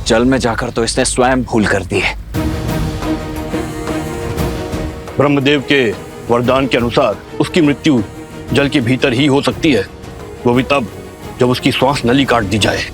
जल में जाकर तो इसने स्वयं भूल कर दी है। ब्रह्मदेव के वरदान के अनुसार उसकी मृत्यु जल के भीतर ही हो सकती है, वो भी तब जब उसकी श्वास नली काट दी जाए।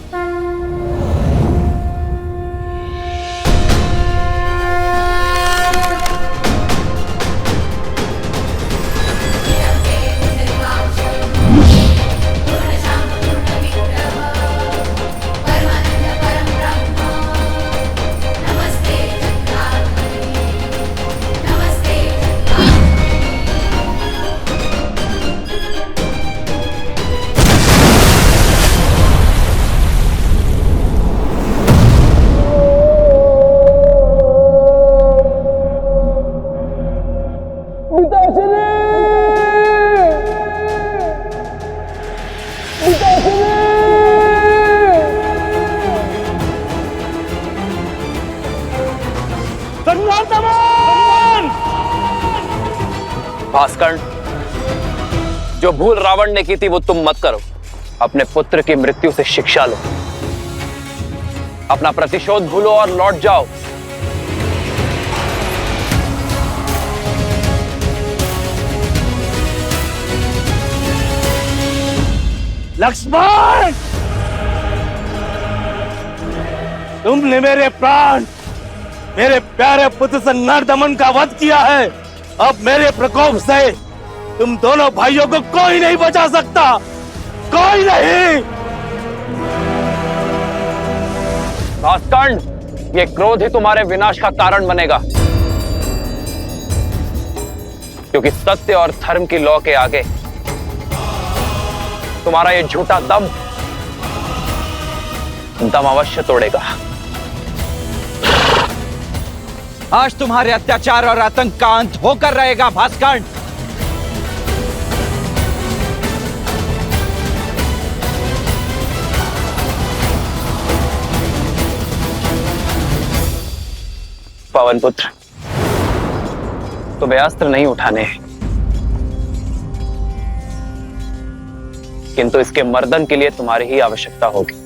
भास्करण, जो भूल रावण ने की थी वो तुम मत करो। अपने पुत्र की मृत्यु से शिक्षा लो, अपना प्रतिशोध भूलो और लौट जाओ। लक्ष्मण, तुमने मेरे प्राण, मेरे प्यारे पुत्र से नरदमन का वध किया है। अब मेरे प्रकोप से तुम दोनों भाइयों को कोई नहीं बचा सकता, कोई नहीं। भास्करण, ये क्रोध ही तुम्हारे विनाश का कारण बनेगा, क्योंकि सत्य और धर्म की लौ के आगे तुम्हारा ये झूठा दम अवश्य तोड़ेगा। आज तुम्हारे अत्याचार और आतंक का अंत होकर रहेगा भास्करण। पवन पुत्र, तुम्हें अस्त्र नहीं उठाने हैं, किंतु इसके मर्दन के लिए तुम्हारी ही आवश्यकता होगी।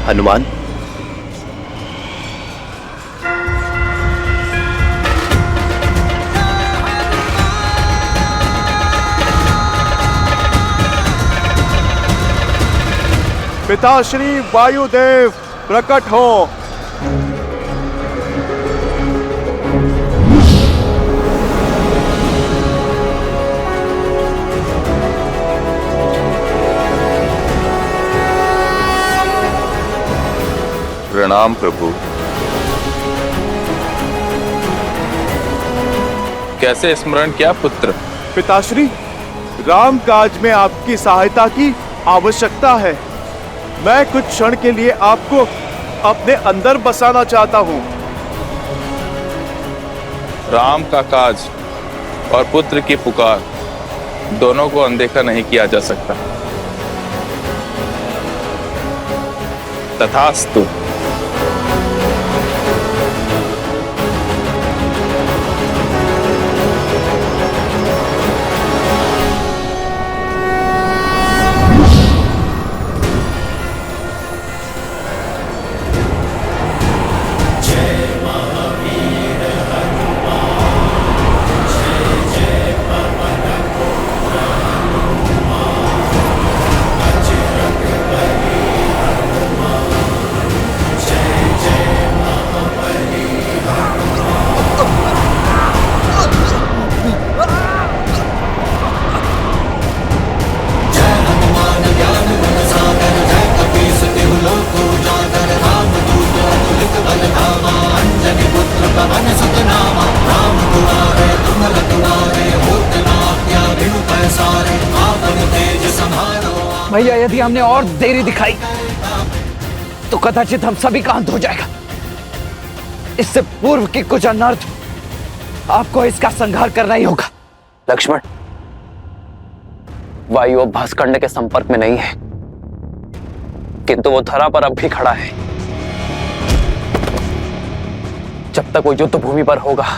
हनुमान, पिताश्री वायुदेव प्रकट हो। प्रणाम प्रभु। कैसे स्मरण किया पुत्र? पिताश्री, राम काज में आपकी सहायता की आवश्यकता है। मैं कुछ क्षण के लिए आपको अपने अंदर बसाना चाहता हूँ। राम का काज और पुत्र की पुकार दोनों को अनदेखा नहीं किया जा सकता। तथास्तु। भैया, यदि हमने और देरी दिखाई तो कदाचित हम सभी का अंत हो जाएगा। इससे पूर्व की कुछ अनर्थ आपको इसका संहार करना ही होगा। लक्ष्मण, वायु अब भास्कर्ण्य के संपर्क में नहीं है, किंतु वो धरा पर अब भी खड़ा है। जब तक वो युद्ध भूमि पर होगा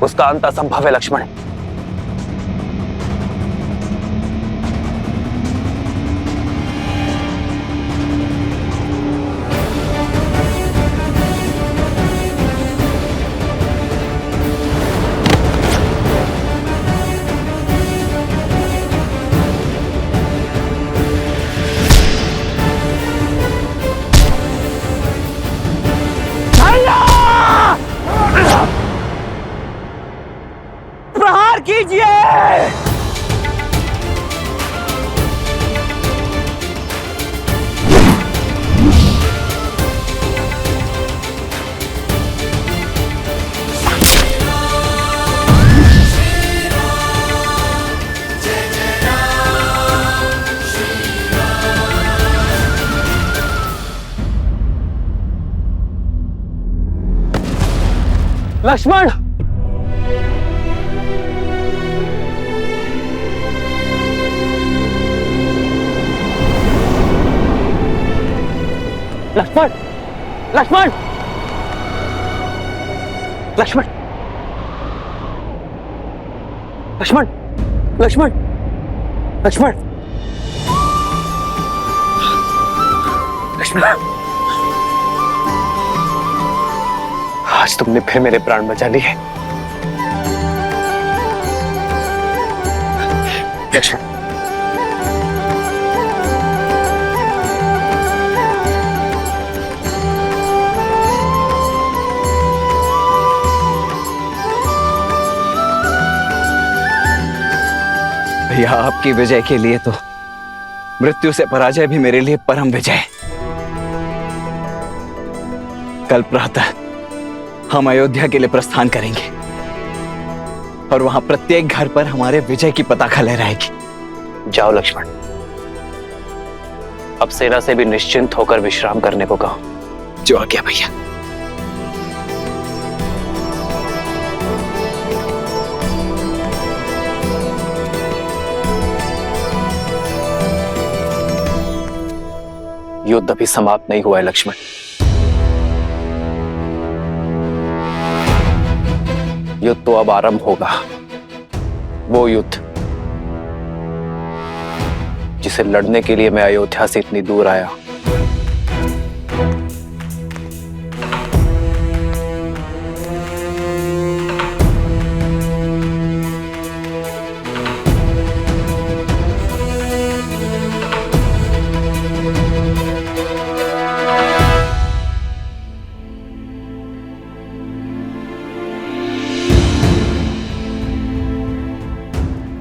उसका अंत असंभव है लक्ष्मण। प्रहार कीजिए। लक्ष्मण, लक्ष्मण, लक्ष्मण, लक्ष्मण, लक्ष्मण, लक्ष्मण, लक्ष्मण, लक्ष्मण, आज तुमने फिर मेरे प्राण बचा लिए। लक्ष्मण, भैया, आपकी विजय के लिए तो मृत्यु से पराजय भी मेरे लिए परम विजय है। कल प्रातः हम अयोध्या के लिए प्रस्थान करेंगे और वहां प्रत्येक घर पर हमारे विजय की पताका लहराएगी। जाओ लक्ष्मण, अब सेना से भी निश्चिंत होकर विश्राम करने को कहो। जो आज्ञा भैया। युद्ध अभी समाप्त नहीं हुआ है लक्ष्मण। युद्ध तो अब आरंभ होगा, वो युद्ध जिसे लड़ने के लिए मैं अयोध्या से इतनी दूर आया।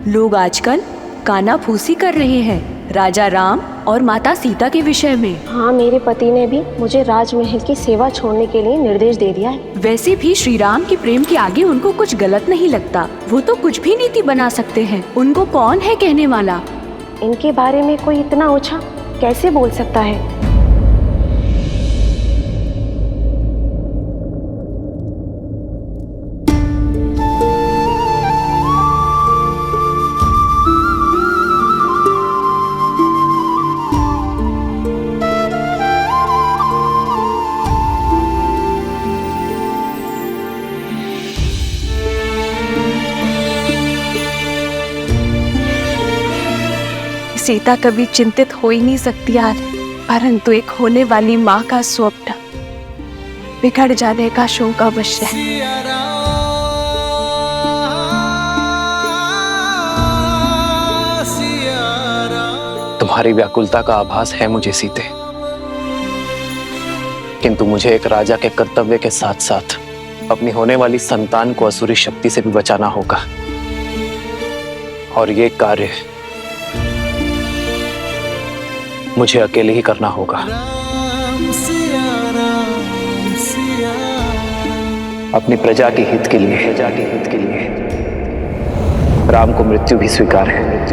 लोग आजकल कानाफूसी कर रहे हैं राजा राम और माता सीता के विषय में। हाँ, मेरे पति ने भी मुझे राजमहल की सेवा छोड़ने के लिए निर्देश दे दिया है। वैसे भी श्री राम के प्रेम के आगे उनको कुछ गलत नहीं लगता। वो तो कुछ भी नीति बना सकते हैं। उनको कौन है कहने वाला? इनके बारे में कोई इतना ओछा कैसे बोल सकता है? सीता कभी चिंतित हो ही नहीं सकती यार, परंतु एक होने वाली माँ का स्वप्न बिगड़ जाने का शोक अवश्य है। तुम्हारी व्याकुलता का आभास है मुझे सीते, किंतु मुझे एक राजा के कर्तव्य के साथ साथ अपनी होने वाली संतान को असुरी शक्ति से भी बचाना होगा, और ये कार्य मुझे अकेले ही करना होगा। अपनी प्रजा के हित के लिए राम को मृत्यु भी स्वीकार है,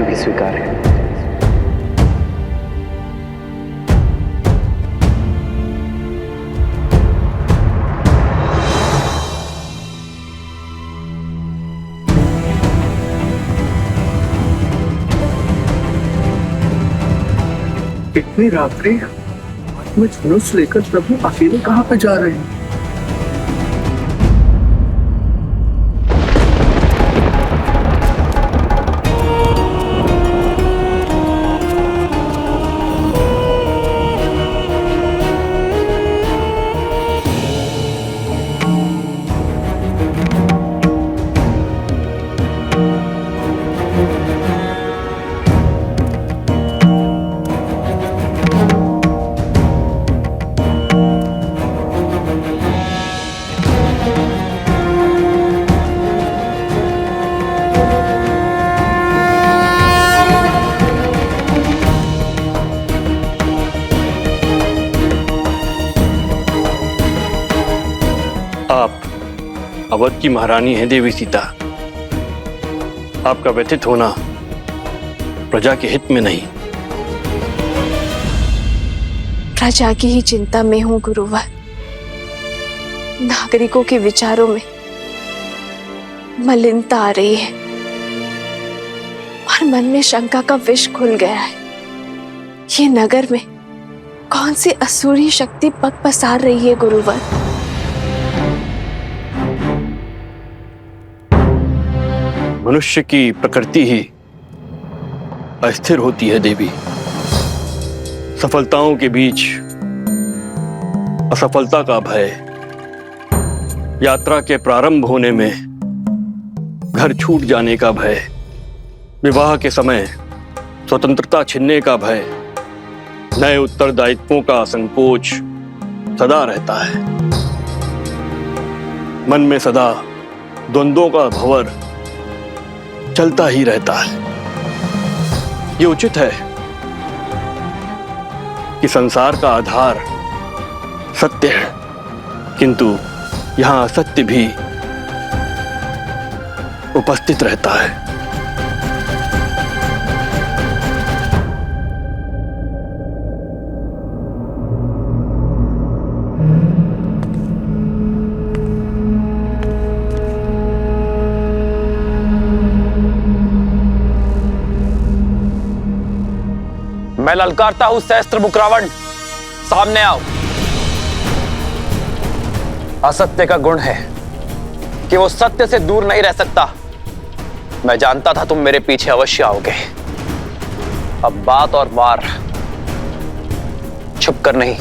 इतनी रात्रि में धनुष लेकर प्रभु अकेले कहाँ पे जा रहे हैं? अवध की महारानी है देवी सीता। आपका व्यथित होना प्रजा के हित में नहीं। प्रजा की ही चिंता में हूं गुरुवर। नागरिकों के विचारों में मलिनता आ रही है और मन में शंका का विष घुल गया है। ये नगर में कौन सी असुरी शक्ति पग पसार रही है गुरुवर? मनुष्य की प्रकृति ही अस्थिर होती है देवी। सफलताओं के बीच असफलता का भय, यात्रा के प्रारंभ होने में घर छूट जाने का भय, विवाह के समय स्वतंत्रता छिनने का भय, नए उत्तरदायित्वों का संकोच सदा रहता है। मन में सदा द्वंद्वों का भंवर चलता ही रहता है। ये उचित है कि संसार का आधार सत्य है, किंतु यहां असत्य भी उपस्थित रहता है। मैं ललकारता हूं सहस्त्रमुख रावण, सामने आओ। असत्य का गुण है कि वो सत्य से दूर नहीं रह सकता। मैं जानता था तुम मेरे पीछे अवश्य आओगे। अब बात और वार छुप कर नहीं,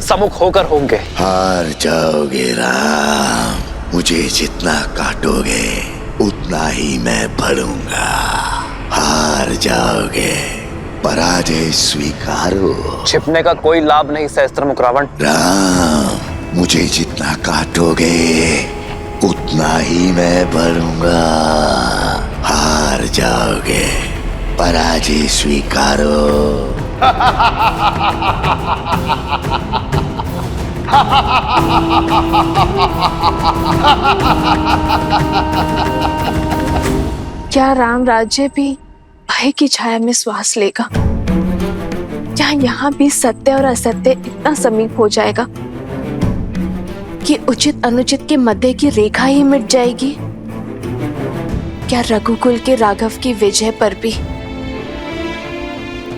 सम्मुख होकर होंगे। हार जाओगे राम, मुझे जितना काटोगे उतना ही मैं बढ़ूंगा। हार जाओगे, पराजय स्वीकारो। छिपने का कोई लाभ नहीं सहस्त्रमुख रावण। राम, मुझे जितना काटोगे उतना ही मैं बढ़ूंगा। हार जाओगे, पराजय स्वीकारो। क्या राम राज्य भी भय की छाया में श्वास लेगा? क्या यहाँ भी सत्य और असत्य इतना समीप हो जाएगा कि उचित अनुचित के मध्य की रेखा ही मिट जाएगी? क्या रघुकुल के राघव की विजय पर भी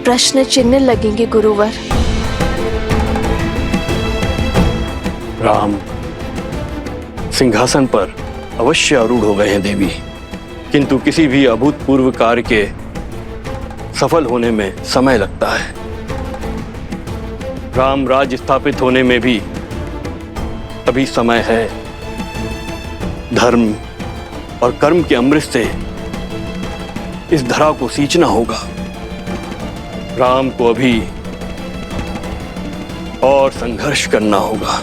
प्रश्न चिन्ह लगेंगे गुरुवर? राम सिंहासन पर अवश्य आरूढ़ हो गए हैं देवी, किंतु किसी भी अभूतपूर्व कार्य के सफल होने में समय लगता है। राम राज्य स्थापित होने में भी अभी समय है। धर्म और कर्म के अमृत से इस धरा को सींचना होगा। राम को अभी और संघर्ष करना होगा।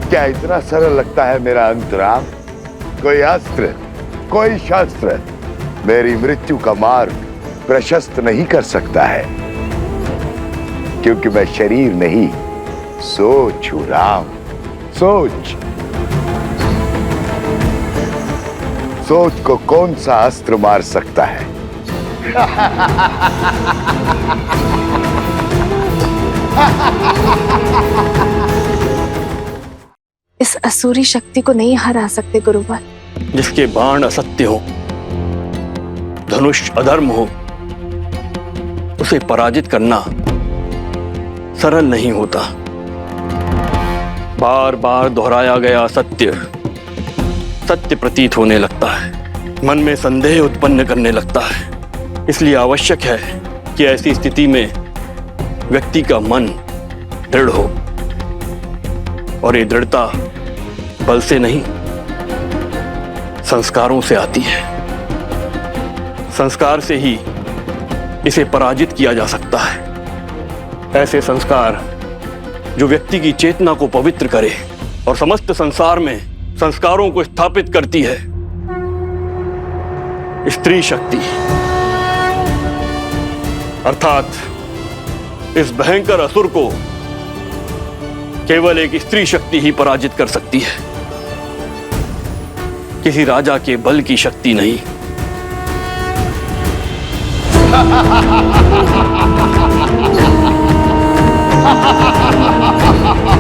क्या इतना सरल लगता है मेरा अंतराम? कोई अस्त्र, कोई शस्त्र मेरी मृत्यु का मार्ग प्रशस्त नहीं कर सकता है, क्योंकि मैं शरीर नहीं, सोच हूं राम। सोच, सोच को कौन सा अस्त्र मार सकता है? इस असुरी शक्ति को नहीं हरा सकते गुरुवर। जिसके बाण असत्य हो, धनुष अधर्म हो, उसे पराजित करना सरल नहीं होता। बार बार दोहराया गया सत्य सत्य प्रतीत होने लगता है, मन में संदेह उत्पन्न करने लगता है। इसलिए आवश्यक है कि ऐसी स्थिति में व्यक्ति का मन दृढ़ हो, और ये दृढ़ता बल से नहीं, संस्कारों से आती है। संस्कार से ही इसे पराजित किया जा सकता है। ऐसे संस्कार जो व्यक्ति की चेतना को पवित्र करे और समस्त संसार में संस्कारों को स्थापित करती है। स्त्री शक्ति, अर्थात इस भयंकर असुर को केवल एक स्त्री शक्ति ही पराजित कर सकती है, किसी राजा के बल की शक्ति नहीं। Ha ha ha ha ha ha ha ha ha!